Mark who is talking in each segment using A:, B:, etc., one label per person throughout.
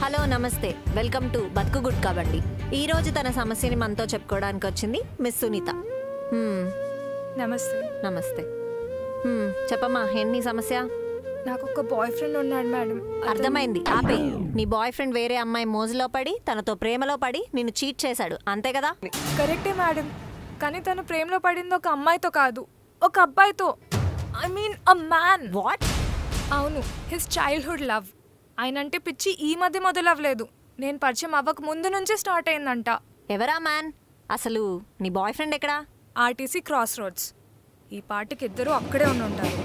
A: Hello నమస్తే, welcome to బతుకు good kabaddi. ఈ రోజు తన సమస్యని మనతో చెప్పుకోవడానికి వచ్చింది మిస్ సునీత.
B: నమస్తే.
A: నమస్తే. చెప్పమ్మా, ఏంటి సమస్య?
B: నాకు ఒక బాయ్ ఫ్రెండ్ ఉన్నాడు మేడం.
A: అర్థమైంది, ఆపే. నీ బాయ్ ఫ్రెండ్ వేరే అమ్మాయి మోజులో పడి తనతో ప్రేమలో పడి నిన్ను చీట్ చేశాడు, అంతే కదా?
B: కరెక్టే మేడం, కానీ తను ప్రేమలో పడింది ఒక అమ్మాయితో కాదు, ఒక అబ్బాయితో. I mean a man.
A: What?
B: అవును, హిస్ చైల్డ్హుడ్ లవ్. ఆయనంటే పిచ్చి ఈ మధ్య మొదలవ్వలేదు, నేను పరిచయం అవ్వక ముందు నుంచే స్టార్ట్ అయిందంట.
A: ఎవరా మ్యాన్? అసలు నీ బాయ్ ఫ్రెండ్ ఎక్కడా?
B: RTC cross roads. ఈ పాటికి ఇద్దరు అక్కడే ఉంటారు.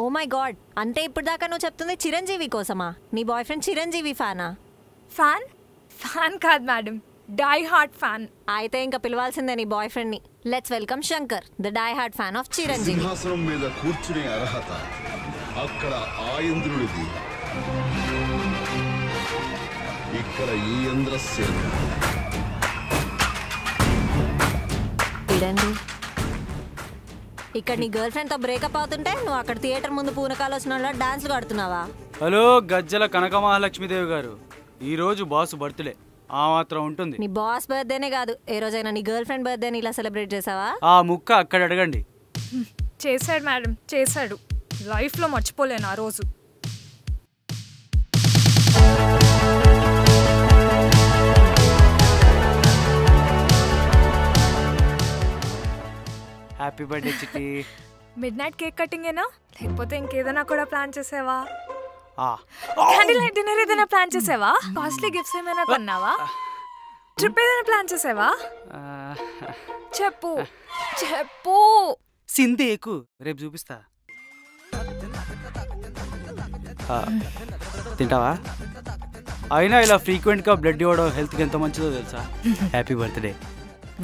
A: ఓ మై గాడ్, అంటే ఇప్పుడు దాకా నువ్వు చెప్తుంది చిరంజీవి కోసమా? నీ బాయ్ ఫ్రెండ్ చిరంజీవి ఫ్యానా?
B: ఫ్యాన్? ఫ్యాన్ కాదు మేడం, డై హార్ట్ ఫ్యాన్.
A: అయితే ఇంకా పిలవాల్సిందే నీ బాయ్ ఫ్రెండ్ ని. Let's welcome Shankar, the die hard fan of Chiranjeevi.
C: సింహాసనం మీద కూర్చునే అర్హత అక్కడ ఆ ఇంద్రుడిది, ఇక్కడ ఈ ఇంద్రసేన.
A: చూడండి, ఇక్కడ నీ గర్ల్ ఫ్రెండ్ తో బ్రేకప్ అవుతుంటే నువ్వు అక్కడ థియేటర్ ముందు పూనకాలు వచ్చిన డాన్స్లు ఆడుతున్నావా?
D: హలో గజ్జల కనక మహాలక్ష్మీదేవి గారు, ఈ రోజు బాస్ బర్త్డే, ఆ మాత్రం ఉంటుంది.
A: నీ బాస్ బర్త్డేనే కాదు, ఏ రోజైనా నీ గర్ల్ ఫ్రెండ్ బర్త్డేని ఇలా సెలబ్రేట్ చేసావా?
D: ఆ ముక్క అక్కడ అడగండి.
B: చేశాడు మేడం, చేశాడు. లైఫ్లో మర్చిపోలేను ఆ రోజు.
D: హ్యాపీ బర్త్డే చిట్టి.
B: మిడ్ నైట్ కేక్ కటింగేనా, లేకపోతే ఇంకేదైనా కూడా ప్లాన్ చేసావా?
D: ఆ
B: క్యాండిల్ నైట్ డిన్నర్ ఏదైనా ప్లాన్ చేసావా? కాస్ట్లీ గిఫ్ట్స్ ఏమైనా కొన్నావా? ట్రిప్ ఏదైనా ప్లాన్ చేసావా? చెప్పు చెప్పు.
D: సిందేకు రేపు చూపిస్తా. తింటావా? అయినా ఇలా ఫ్రీక్వెంట్ గా బ్లడ్ ఇవ్వడం హెల్త్ కి ఎంత మంచిదో తెలుసా? Happy birthday.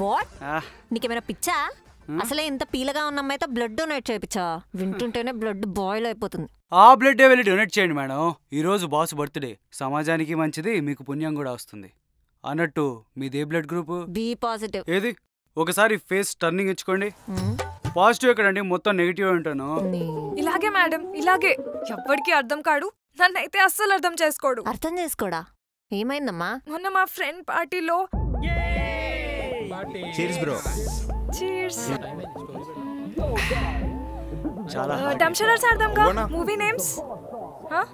A: వాట్? నీకేమైనా పిచ్చా? అసలే ఇంత పీలగా ఉన్న అమ్మాయితో బ్లడ్ డొనేట్ చేయించావా? వింటుంటేనే బ్లడ్ బాయిల్ అయిపోతుంది.
D: ఆ బ్లడ్ వెళ్ళి డొనేట్ చేయండి మేడం, ఈ రోజు బాస్ బర్త్డే, సమాజానికి మంచిది, మీకు పుణ్యం కూడా వస్తుంది. అన్నట్టు మీదే బ్లడ్ గ్రూప్?
A: B positive.
D: ఏది ఒకసారి ఫేస్ టర్నింగ్ ఇచ్చుకోండి. పాజిటివ్ ఎక్కడండి, మొత్తం నెగిటివ్ ఉంటాను.
B: ఇలాగే మేడం, ఇలాగే. ఎవ్వడికి అర్థం కాడు, నన్నైతే అస్సలు అర్థం చేసుకోడు.
A: అర్థం చేసుకోడా? ఏమైందమ్మా?
B: మొన్న మా ఫ్రెండ్ పార్టీలో
D: చాలా
B: డంషనర్స్ ఆడదాంగా, మూవీ నేమ్స్.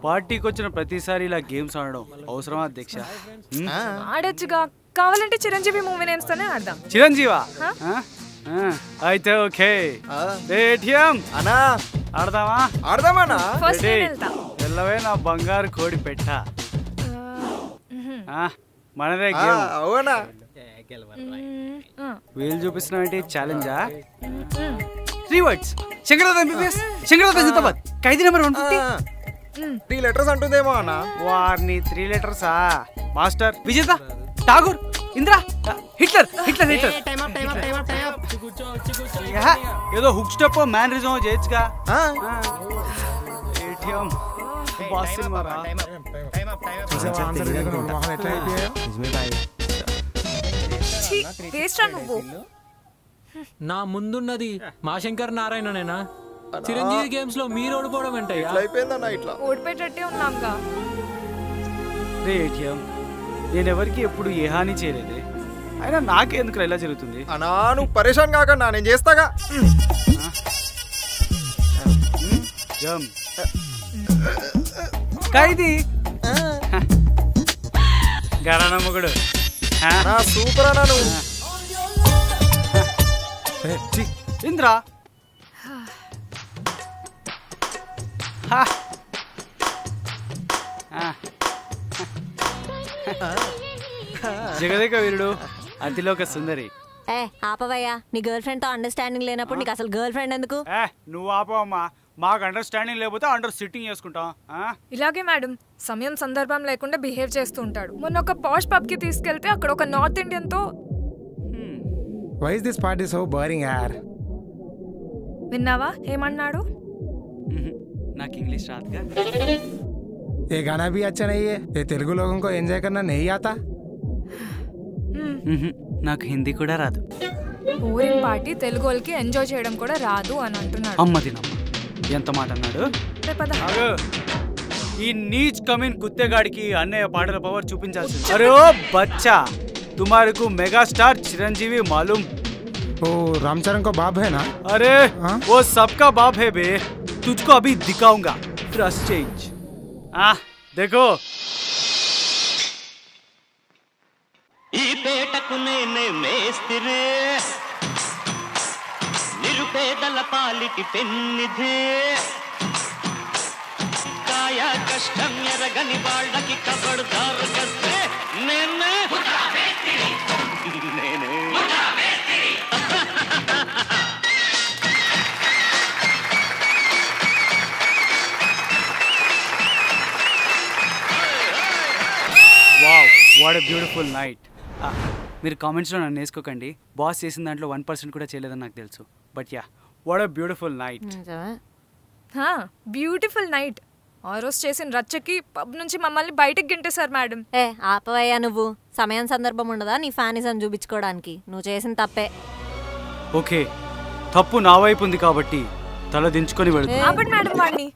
D: పార్టీకి వచ్చిన ప్రతిసారి ఇలా గేమ్స్ ఆడడం అవసరమా అధ్యక్ష?
B: ఆడొచ్చుగా, కావాలంటే చిరంజీవి మూవీ నేమ్స్ తోనే ఆడదాం.
D: చిరంజీవా? అయితే ఓకే. ఏటీఎం అన్నా ఆడదామా?
E: ఆడదామన్నా.
B: ఫస్ట్ నేను వెళ్తా.
D: వెళ్ళవే నా బంగారు కోడి పెట్ట. మనదే గేమ్.
E: అవునా?
D: వీళ్ళు చూపిస్తున్నావు ఛాలెంజా? 3 words. Shankardas MBBS, Shankardas Zindabad, Khaidi number 150.
E: 3 letters అంటుందేమో అన్న.
D: వారిని 3 letters Master Vijetha, Tagore, Indra, Hitler Hitler Hitler. ఏదో హుక్ స్టెప్ మ్యానరిజం చేయొచ్చుగా. ఏటీఎం బాస్ సినిమారా.
B: నువ్వు
F: నా ముందున్నది మా శంకర్ నారాయణనేనా? చిరంజీవి గేమ్స్ లో మీరు ఓడిపోవడం ఏంటయ్యా?
E: అయిపోయిందన్న, ఇట్లా
B: ఓడిపోయేటట్టే ఉన్నాంగా.
D: ఏటీఎం నేను ఎవరికి ఎప్పుడు ఏ హాని చేయలేదే, అయినా నాకే ఎందుకు ఇలా జరుగుతుంది?
E: అన్నా నువ్వు పరేషాన్ కాకన్నా, నేను చేస్తాగా.
D: ఖైదీ గరానమ్మగుడు
E: సూపర్ అన్నా నువ్వు.
D: ఇంద్ర జగదేక వీరుడు, అతిలోక సుందరి,
A: ఏ ఆపవయ్యా, నీ గర్ల్ ఫ్రెండ్ తో అండర్స్టాండింగ్ లేనప్పుడు నీకు అసలు గర్ల్ ఫ్రెండ్ ఎందుకు?
D: నువ్వు ఆపవమ్మా, మాకు అండర్స్టాండింగ్ లేకపోతే అండర్ సిట్టింగ్ చేసుకుంటాం.
B: ఇలాగే మేడం, సమయం సందర్భం లేకుండా బిహేవ్ చేస్తూ ఉంటాడు. మొన్న ఒక పాష్ పబ్ కి తీసుకెళ్తే అక్కడ ఒక నార్త్ ఇండియన్ తో
G: Why is this party so boring yaar?
B: విన్నావా ఏమన్నాడు?
D: నాకు ఇంగ్లీష్ రాదుగా.
G: ये गाना भी अच्छा नहीं है, ये तेलुगु लोगों को एंजॉय करना नहीं आता.
D: నాకు హిందీ కూడా రాదు.
B: బోరింగ్ పార్టీ తెలుగు వాళ్ళకి ఎంజాయ్ చేయడం కూడా రాదు అని అంటున్నాడు.
D: అమ్మది నమ్మ, ఎంత మాట అన్నాడు. ఈ నీచ్ కమిన్ కుత్తేగాడికి అన్నయ్య పాటల పవర్ చూపించాల్సింది. అరే ఓ బచ్చా, तुम्हारे मेगा स्टार चिरंजीवी मालूम?
G: ओ रामचरण को बाप है ना?
D: अरे वो सबका बाप है बे, तुझको अभी दिखाऊंगा. Dress change. देखो
H: ఈ పేటకు నేనే మేస్తిరి, నిరుపేదల పాలిటి పెన్నిధి, కాయ కష్టం ఎరగని వాళ్ళకి కబడ్దారు కస్తే నేనే
D: wow, what a beautiful night. మీరు కామెంట్స్లో నన్ను వేసుకోకండి, బాస్ చేసిన దాంట్లో 1% కూడా చేయలేదని నాకు తెలుసు. But yeah, what a beautiful night.
B: Beautiful night. ఆ రోజు చేసిన రచ్చకి పబ్ నుంచి మమ్మల్ని బయటకు గింటేశారు మేడం.
A: ఏ ఆపవయ్యా, నువ్వు సమయం సందర్భం ఉండదా నీ ఫ్యానిజం చూపించుకోవడానికి? నువ్వు చేసిన తప్పే.
D: ఓకే, తప్పు నా వైపు ఉంది కాబట్టి తల దించుకొని వెళ్తున్నా.
B: మేడం వాడిని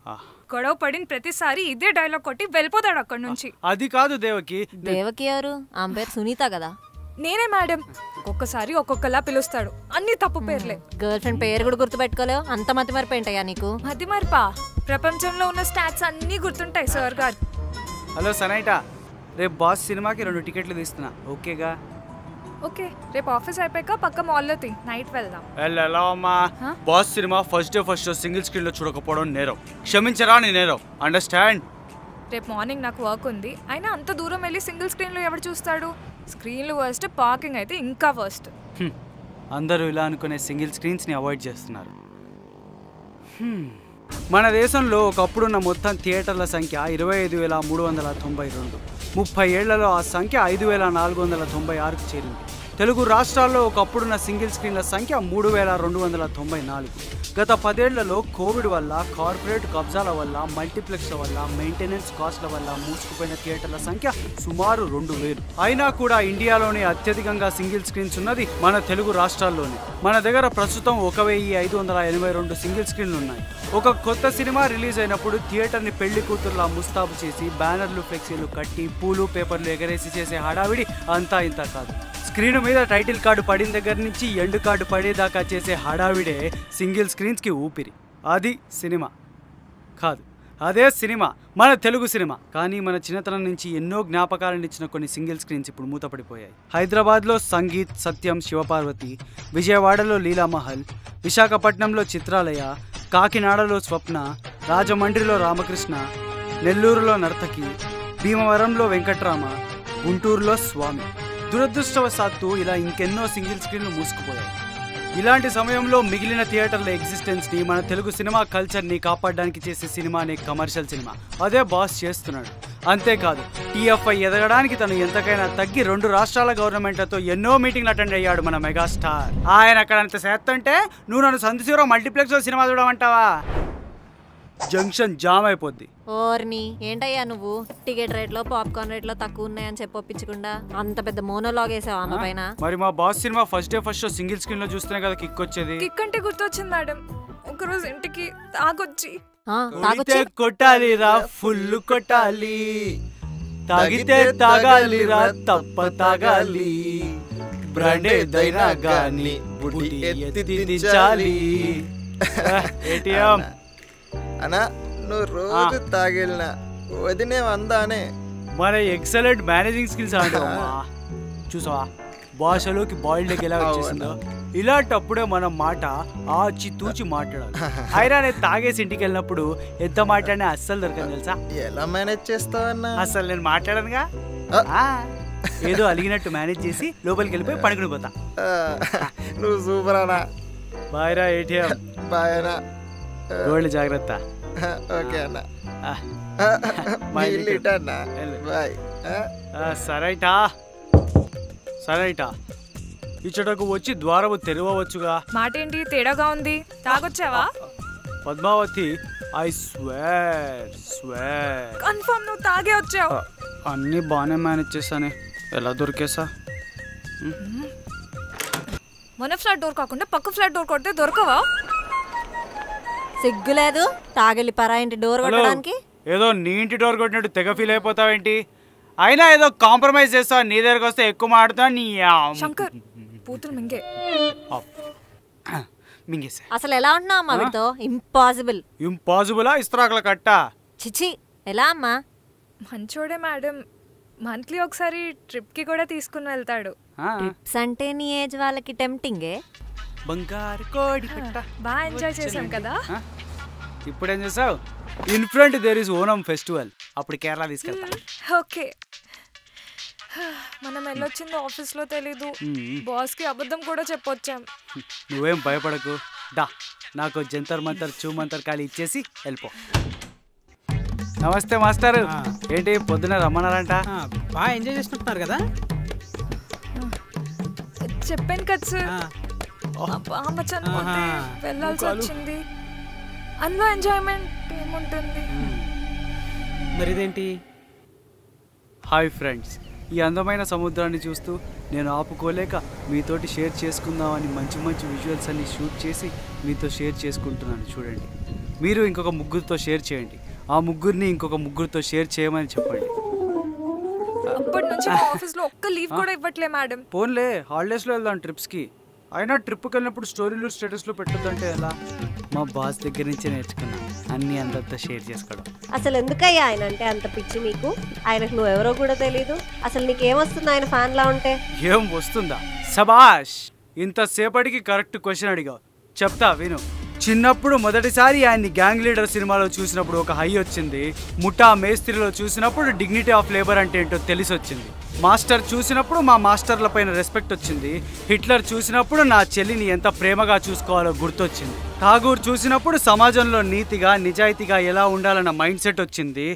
B: గొడవ పడిన ప్రతిసారి ఇదే డైలాగ్ కొట్టి వెళ్ళిపోతాడు అక్కడి నుంచి.
D: అది కాదు దేవకి.
A: దేవకి ఎవరు? ఆమె పేరు సునీత కదా.
B: నేనే మేడం. ఒక్కొక్కసారి ఒక్కొక్కలా పిలుస్తాడు, అన్ని తప్పు పేర్లే.
A: గర్ల్ ఫ్రెండ్ పేరు కూడా గుర్తుపెట్టుకోలేవు, అంత మతి మరిపోయింటాయా నీకు?
B: మతి మరిపా? ప్రపంచంలో ఉన్న స్టాట్స్ అన్ని గుర్తుంటాయి సార్ గారు.
D: హలో సనైటా, రేపు బాస్ సినిమాకి 2 టికెట్లు తీస్తున్నా, ఓకేగా?
B: ఓకే, రేపు ఆఫీస్ అయిపోయాక పక్క మాల్లో నైట్ వెళ్దాం.
D: ఎలా అమ్మా, బాస్ సినిమా ఫస్ట్ డే సింగిల్ స్క్రీన్ లో చూడకపోవడం నేరం, క్షమించరా నీ నేరం, అండర్స్టాండ్?
B: రేపు మార్నింగ్ నాకు వర్క్ ఉంది, అయినా అంత దూరం వెళ్ళి సింగిల్ స్క్రీన్ లో ఎవరు చూస్తాడు? స్క్రీన్లు వర్స్ట్, పార్కింగ్ అయితే ఇంకా వర్స్ట్.
D: అందరూ ఇలా అనుకునే సింగిల్ స్క్రీన్స్ ని అవాయిడ్ చేస్తున్నారు. మన దేశంలో ఒకప్పుడున్న మొత్తం థియేటర్ల సంఖ్య 25,392. 30 ఏళ్లలో ఆ సంఖ్య 5,496కు చేరింది. తెలుగు రాష్ట్రాల్లో ఒకప్పుడున్న సింగిల్ స్క్రీన్ల సంఖ్య 3,294. గత 10 ఏళ్లలో కోవిడ్ వల్ల, కార్పొరేట్ కబ్జాల వల్ల, మల్టీప్లెక్స్ల వల్ల, మెయింటెనెన్స్ కాస్ట్ల వల్ల మూసుకుపోయిన థియేటర్ల సంఖ్య సుమారు 2,000. అయినా కూడా ఇండియాలోనే అత్యధికంగా సింగిల్ స్క్రీన్స్ ఉన్నది మన తెలుగు రాష్ట్రాల్లోనే. మన దగ్గర ప్రస్తుతం 1,582 సింగిల్ స్క్రీన్లు ఉన్నాయి. ఒక కొత్త సినిమా రిలీజ్ అయినప్పుడు థియేటర్ని పెళ్లి కూతురులా ముస్తాబు చేసి బ్యానర్లు, ఫ్లెక్సీలు కట్టి, పూలు, పేపర్లు ఎగరేసి చేసే హడావిడి అంతా ఇంత కాదు. స్క్రీన్ మీద టైటిల్ కార్డు పడిన దగ్గర నుంచి ఎండ్ కార్డు పడేదాకా చేసే హడావిడే సింగిల్ స్క్రీన్స్కి ఊపిరి. అది సినిమా కాదు, అదే సినిమా, మన తెలుగు సినిమా. కానీ మన చిన్నతనం నుంచి ఎన్నో జ్ఞాపకాలను ఇచ్చిన కొన్ని సింగిల్ స్క్రీన్స్ ఇప్పుడు మూతపడిపోయాయి. హైదరాబాద్లో సంగీత్, సత్యం, శివపార్వతి, విజయవాడలో లీలామహల్, విశాఖపట్నంలో చిత్రాలయ, కాకినాడలో స్వప్న, రాజమండ్రిలో రామకృష్ణ, నెల్లూరులో నర్తకి, భీమవరంలో వెంకట్రామ, గుంటూరులో స్వామి. దురదృష్టవశాత్తు ఇలా ఇంకెన్నో సింగిల్ స్క్రీన్లు మూసుకుపోయాయి. ఇలాంటి సమయంలో మిగిలిన థియేటర్ల ఎగ్జిస్టెన్స్ని, మన తెలుగు సినిమా కల్చర్ని కాపాడడానికి చేసే సినిమానే కమర్షియల్ సినిమా. అదే బాస్ చేస్తున్నాడు. అంతేకాదు, టీఎఫ్ఐ ఎదగడానికి తను ఎంతకైనా తగ్గి 2 రాష్ట్రాల గవర్నమెంట్లతో ఎన్నో మీటింగ్లు అటెండ్ అయ్యాడు మన మెగాస్టార్. ఆయన అక్కడ అంత చేస్తుంటే నువ్వు నన్ను సంతశివరావు మల్టీప్లెక్స్లో సినిమా చూడమంటావా? జంక్షన్ జామ్ అయిపోద్ది.
A: ఓర్ని ఏంటయ్యా నువ్వు, టికెట్ రేట్లో పాప్కార్న్ రేట్లో తక్కువ ఉన్నాయని చెప్పి ఒప్పించకుండా అంత పెద్ద మోనోలాగ్ వేసావు ఆమె పైన.
D: మరి మా బాస్ సినిమా ఫస్ట్ డే స్సింగిల్ స్క్రీన్ లో చూస్తేనే కదా కిక్ వచ్చేది.
B: కిక్ అంటే గుర్తొచ్చింది మేడం, ఒకరోజు ఇంటికి తాగొచ్చి
D: కొట్టాలిరా, ఫుల్ కొట్టాలి, తాగితే తాగాలిరా, తప్ప తాగాలి, బ్రాండేదైనా గాని బుట్టి ఎత్తి దించాలి. ఏటీఎం
E: అన్నా, నువ్వు రోజు తాగిలినా వదినే వందానే.
D: మన ఎక్సలెంట్ మేనేజింగ్ స్కిల్స్ అంటావా? చూసావా భాషలోకి బాయిల్డ్ ఎలా వచ్చేసిందో? ఇలాంటప్పుడే మనం మాట ఆచి తూచి మాట్లాడాలి. అయినా నేను తాగేసి ఇంటికి వెళ్ళినప్పుడు ఎంత మాట్లాడినా అస్సలు దొరకదు తెలుసా?
E: ఎలా మేనేజ్ చేస్తావన్నా?
D: అసలు నేను మాట్లాడనుగా. ఏదో అలిగినట్టు మేనేజ్ చేసి లోపలికి వెళ్ళిపోయి పడుకుని పోతా.
E: నువ్వు సూపర్ అన్నా.
D: బాయ్ రా ఏటీఎం.
E: బాయ్ అన్నా.
D: గోల్డ్ జాగ్రత్త.
E: ఓకే అన్నా.
D: బాయ్
E: అన్నా. బాయ్.
D: సరైటా సరైటా ఇచ్చటకు వచ్చి ద్వారము తెరవచ్చుగా.
B: మాట ఏంటి తేడాగా ఉంది? తాగొచ్చావా?
D: పద్మావతి ఐ స్వేర్
B: కన్ఫర్మ్ నువ్వు తాగే వచ్చావు.
D: అన్నీ బాగానే మేనేజ్ చేశానే, ఎలా దొరికేసా?
B: మన ఫ్లాట్ డోర్ కాకుండా పక్క ఫ్లాట్ డోర్ కొడితే దొరకవా?
A: సిగ్గులేదు తాగెళ్ళి పరాయింటి డోర్ కొట్టడానికి.
D: ఏదో నీ ఇంటి డోర్ కొట్టినట్టు తెగ ఫీల్ అయిపోతావేంటి? అయినా ఏదో కాంప్రమైజ్ చేస్తావు, నీ దగ్గరకు వస్తే ఎక్కువ మాడుతా. నీ
B: శంకర్ పూతులు మింగే
D: మింగేసా.
A: అసలు ఎలా ఉంటున్నావు అమ్మా వీటితో? ఇంపాసిబుల్.
D: ఇంపాసిబులా? ఇస్త్రాకుల కట్ట.
A: చిచి ఎలా అమ్మా?
B: మంచోడే మేడం, మంత్లీ ఒకసారి ట్రిప్ కి కూడా తీసుకుని వెళ్తాడు.
A: ట్రిప్స్ అంటే నీ ఏజ్ వాళ్ళకి టెంప్టింగే.
D: బంగారు కోడి పెట్ట.
B: బాగా ఎంజాయ్ చేసాం కదా.
D: ఇప్పుడేం చేసావు? In front there is Onam festival, అప్పుడు కేరళ తీసుకెళ్తా.
B: ఓకే, మనం వెళ్ళొచ్చిందో ఆఫీస్ లో తెలీదు. బాస్ కి అబద్ధం కూడా చెప్పొచ్చాం.
D: నువ్వేం భయపడకు, దా నాకు జంతర్ మంతర్ చూ మంతర్ ఖాళీ ఇచ్చేసి వెళ్ళిపో. నమస్తే మాస్టర్. ఏంటి పొద్దున రమ్మన్నారంట?
I: బాగా ఎంజాయ్ చేస్తున్నారు కదా.
B: చెప్పాను కదా సార్, అమ్మ చనిపోతే వెళ్ళాల్సి వచ్చింది. అందులో ఎంజాయ్మెంట్ ఏముంటుంది?
I: మరి ఇదేంటి?
D: హాయ్ ఫ్రెండ్స్, ఈ అందమైన సముద్రాన్ని చూస్తూ నేను ఆపుకోలేక మీతోటి షేర్ చేసుకుందామని మంచి మంచి విజువల్స్ అన్ని షూట్ చేసి మీతో షేర్ చేసుకుంటున్నాను. చూడండి, మీరు ఇంకొక ముగ్గురితో షేర్ చేయండి, ఆ ముగ్గురిని ఇంకొక ముగ్గురితో షేర్ చేయమని చెప్పండి.
B: అప్పటి నుంచి ఆఫీస్ లో ఒక్క లీవ్ కూడా ఇవ్వట్లే మేడం.
D: పోన్లే, హాలిడేస్లో వెళ్దాం ట్రిప్స్కి. అయినా ట్రిప్కి వెళ్ళినప్పుడు స్టోరీలు స్టేటస్లో పెట్టొద్దంటే ఎలా? మా బాస్ దగ్గర నుంచే నేర్చుకున్నా అన్ని అందరితో షేర్ చేసుకోవడం.
J: అసలు ఎందుకయ్యా ఆయన అంటే అంత పిచ్చి నీకు? ఆయనకు నువ్వెవరో కూడా తెలీదు. అసలు నీకేమొస్తుంది ఆయన ఫ్యాన్ లా ఉంటే?
D: ఏం వస్తుందా? సబాష్, ఇంతసేపటికి కరెక్ట్ క్వశ్చన్ అడిగావు. చెప్తా విను. చిన్నప్పుడు మొదటిసారి ఆయన్ని గ్యాంగ్ లీడర్ సినిమాలో చూసినప్పుడు ఒక హై వచ్చింది. ముఠా మేస్త్రిలో చూసినప్పుడు డిగ్నిటీ ఆఫ్ లేబర్ అంటే ఏంటో తెలిసి వచ్చింది. మాస్టర్ చూసినప్పుడు మా మాస్టర్ల పైన రెస్పెక్ట్ వచ్చింది. హిట్లర్ చూసినప్పుడు నా చెల్లిని ఎంత ప్రేమగా చూసుకోవాలో గుర్తొచ్చింది. ఠాగూర్ చూసినప్పుడు సమాజంలో నీతిగా నిజాయితీగా ఎలా ఉండాలన్న మైండ్ సెట్ వచ్చింది.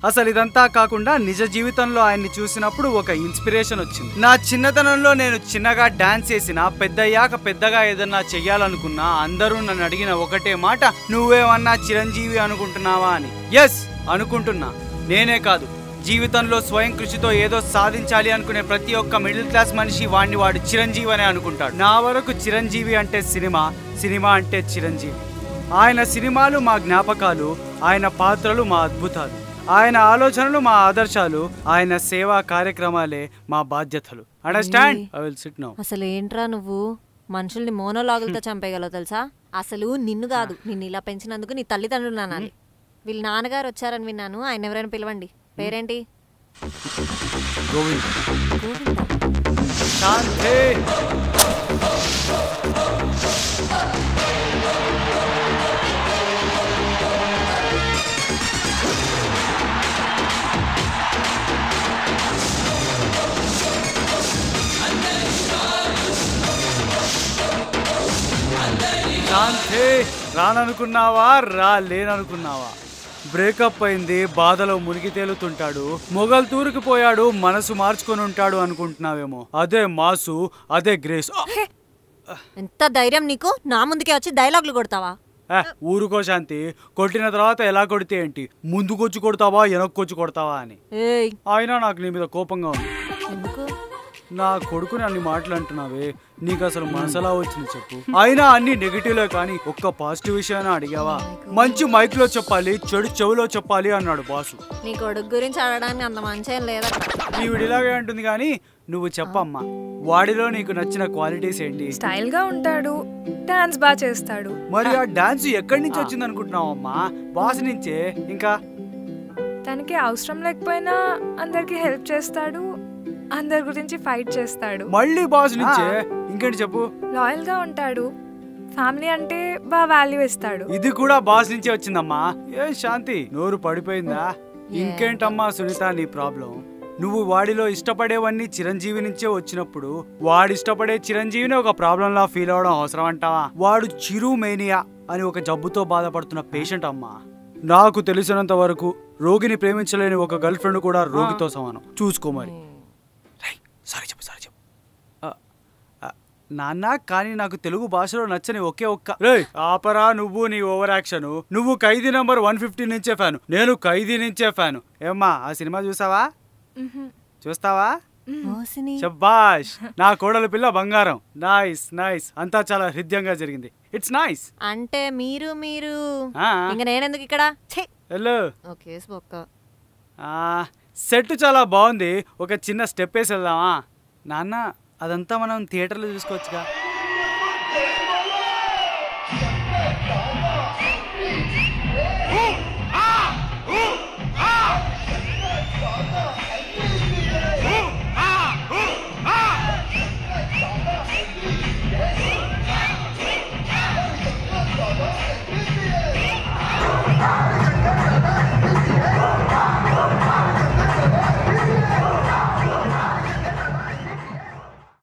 D: అసలు ఇదంతా కాకుండా నిజ జీవితంలో ఆయన్ని చూసినప్పుడు ఒక ఇన్స్పిరేషన్ వచ్చింది. నా చిన్నతనంలో నేను చిన్నగా డాన్స్ చేసినా, పెద్దయ్యాక పెద్దగా ఏదన్నా చెయ్యాలనుకున్నా అందరూ నన్ను అడిగిన ఒకటే మాట, నువ్వేమన్నా చిరంజీవి అనుకుంటున్నావా అని. ఎస్ అనుకుంటున్నా. నేనే కాదు, జీవితంలో స్వయం కృషితో ఏదో సాధించాలి అనుకునే ప్రతి ఒక్క మిడిల్ క్లాస్ మనిషి వాడు చిరంజీవి అనే అనుకుంటాడు. నా వరకు చిరంజీవి అంటే సినిమా, సినిమా అంటే చిరంజీవి. ఆయన సినిమాలు మా జ్ఞాపకాలు, ఆయన పాత్రలు మా అద్భుతాలు, ఆయన ఆలోచనలు మా ఆదర్శాలు, ఆయన సేవా కార్యక్రమాలే మా బాధ్యతలు. Understand? I will SIT now.
A: అసలు ఏంట్రా నువ్వు మనుషుల్ని మోనోలాగులతో చంపేయగలవు తెలుసా? అసలు నిన్ను కాదు, నిన్ను ఇలా పెంచినందుకు నీ తల్లిదండ్రులు అనాలి. వీళ్ళ నాన్నగారు వచ్చారని విన్నాను, ఆయన ఎవరైనా పిలవండి. పేరేంటి?
D: గోవింద్. శాంతి. శాంతి. రాననుకున్నావా, రాలేననుకున్నావా? బ్రేకప్ అయింది, బాధలో మునిగి తేలుతుంటాడు, మొగల్తూరుకు పోయాడు, మనసు మార్చుకొని ఉంటాడు అనుకుంటున్నావేమో. అదే మాసు, అదే గ్రేస్.
A: ఎంత ధైర్యం నీకు? నా ముందుకే వచ్చి డైలాగులు కొడతావా?
D: ఊరుకో శాంతి. కొట్టిన తర్వాత ఎలా కొడితే ఏంటి, ముందుకొచ్చి కొడతావా వెనక్కొచ్చి కొడతావా అని. అయినా నాకు నీ మీద కోపంగా ఉంది. నా కొడుకుని అన్ని మాటలు అంటున్నావే, నీకు అసలు మనసులా వచ్చింది చెప్పు. అయినా అన్ని నెగిటివ్లే కానీ ఒక్క పాజిటివ్ విషయాన్ని అడిగావా? మంచి మైక్ లో చెప్పాలి, చెడు చెవులో చెప్పాలి అన్నాడు బాసు.
A: నీ కొడుకు గురించి అడగడానికి అంత మంచి లేదా?
D: ఈవిడిలాగే అంటుంది కానీ నువ్వు చెప్పమ్మా, వాడిలో నీకు నచ్చిన క్వాలిటీస్ ఏంటి?
B: స్టైల్ గా ఉంటాడు, డాన్స్ బాగా చేస్తాడు.
D: మరి ఆ డాన్స్ ఎక్కడి నుంచి వచ్చింది అనుకుంటున్నావమ్మా? బాస్ నుంచే. ఇంకా
B: తనకి అవసరం లేకపోయినా అందరికి హెల్ప్ చేస్తాడు, అందరి గురించి ఫైట్ చేస్తాడు.
D: మళ్ళీ బాస్ నుంచే? ఇంకేంటి చెప్పు.
B: లాయల్ గా ఉంటాడు, ఫ్యామిలీ అంటే బాగా వాల్యూ ఇస్తాడు.
D: ఇది కూడా బాస్ నుంచే వచ్చిందమ్మా. ఏ శాంతి, నోరు పడిపోయిందా? ఇంకేంటమ్మా సునీత నీ ప్రాబ్లం? నువ్వు వాడిలో ఇష్టపడేవన్నీ చిరంజీవి నుంచే వచ్చినప్పుడు వాడు ఇష్టపడే చిరంజీవిని ఒక ప్రాబ్లంలా ఫీల్ అవడం అవసరం అంటావా? వాడు చిరుమేనియా అని ఒక జబ్బుతో బాధపడుతున్న పేషెంట్ అమ్మా. నాకు తెలిసినంత వరకు రోగిని ప్రేమించలేని ఒక గర్ల్ ఫ్రెండ్ కూడా రోగితో సమానం. చూసుకో మరి. సారీ చెప్పు నాన్న, కానీ నాకు తెలుగు భాషలో నచ్చని ఒకే ఒక్క ఆపరా నువ్వు నీ ఓవర్ యాక్షన్. నువ్వు ఖైదీ నంబర్ 150 నుంచే ఫ్యాను, నేను ఖైదీ నుంచే ఫ్యాను. ఏమ్మా ఆ సినిమా చూసావా? చూస్తావా? శబాష్, నా కోడల పిల్ల బంగారం. నైస్ నైస్, అంతా చాలా హృదయంగా జరిగింది. It's nice.
A: అంటే మీరు ఇంకా నేనెందుకు ఇక్కడ?
D: సెట్ చాలా బాగుంది, ఒక చిన్న స్టెప్ వేసి వెళ్దామా? నాన్న అదంతా మనం థియేటర్లో చూసుకోవచ్చుగా.